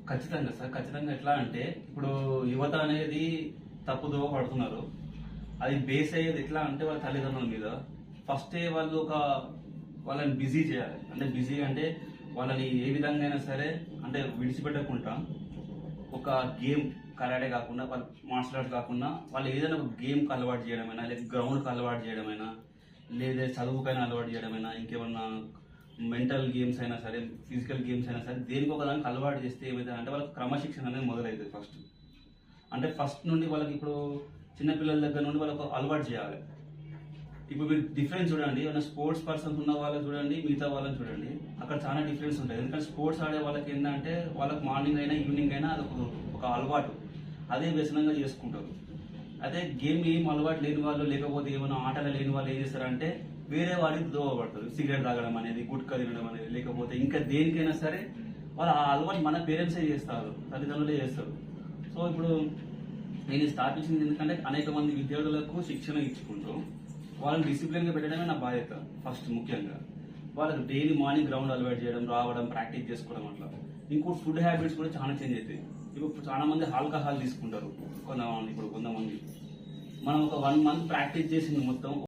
ఖచ్చితంగా సార్. ఖచ్చితంగా ఎట్లా అంటే ఇప్పుడు యువత అనేది తప్పుదోవ పడుతున్నారు. అది బేస్ అయ్యేది ఎట్లా అంటే వాళ్ళ తల్లిదండ్రుల మీద. ఫస్టే వాళ్ళు వాళ్ళని బిజీ చేయాలి. అంటే బిజీ అంటే వాళ్ళని ఏ విధంగా అయినా సరే అంటే విడిచిపెట్టకుండా ఒక గేమ్ కరాటే కాకుండా వాళ్ళు మార్షల్ ఆర్ట్స్ కాకుండా వాళ్ళు ఏదైనా ఒక గేమ్కి అలవాటు చేయడమైనా లేదా గ్రౌండ్కి అలవాటు చేయడమైనా లేదా చదువుకైనా అలవాటు చేయడమైనా ఇంకేమన్నా మెంటల్ గేమ్స్ అయినా సరే ఫిజికల్ గేమ్స్ అయినా సరే దేనికి ఒక దానికి అలవాటు చేస్తే ఏమైతే అంటే వాళ్ళకి క్రమశిక్షణ అనేది మొదలవుతుంది ఫస్ట్. అంటే ఫస్ట్ నుండి వాళ్ళకి ఇప్పుడు చిన్నపిల్లల దగ్గర నుండి వాళ్ళకి అలవాటు చేయాలి. ఇప్పుడు మీరు డిఫరెన్స్ చూడండి, ఏమైనా స్పోర్ట్స్ పర్సన్స్ ఉన్న వాళ్ళని చూడండి, మిగతా వాళ్ళని చూడండి, అక్కడ చాలా డిఫరెన్స్ ఉంటుంది. ఎందుకంటే స్పోర్ట్స్ ఆడే వాళ్ళకి ఏంటంటే వాళ్ళకి మార్నింగ్ అయినా ఈవినింగ్ అయినా అది ఒక అలవాటు, అదే వ్యసనంగా చేసుకుంటారు. అదే గేమ్ ఏం అలవాటు లేని వాళ్ళు లేకపోతే ఏమైనా ఆటలు లేని వాళ్ళు ఏం చేస్తారంటే వేరే వాడికి దోవపడతారు. సిగరెట్ తాగడం అనేది, గుట్కా తినడం అనేది, లేకపోతే ఇంకా దేనికైనా సరే వాళ్ళు ఆ అలవాటు మన పేరెంట్సే చేస్తారు, తల్లిదండ్రులే చేస్తారు. సో ఇప్పుడు నేను స్థాపించింది ఎందుకంటే అనేక మంది విద్యార్థులకు శిక్షణ ఇచ్చుకుంటూ వాళ్ళని డిసిప్లిన్గా పెట్టడమే నా బాధ్యత. ఫస్ట్ ముఖ్యంగా వాళ్ళకి డైలీ మార్నింగ్ గ్రౌండ్ అలవాటు చేయడం, రావడం, ప్రాక్టీస్ చేసుకోవడం అట్లా. ఇంకోటి ఫుడ్ హ్యాబిట్స్ కూడా చాలా చేంజ్ అవుతాయి. ఇప్పుడు చాలా మంది ఆల్కహాల్ తీసుకుంటారు కొంతమంది. మనం ఒక 1 మంత్ ప్రాక్టీస్ చేసింది మొత్తం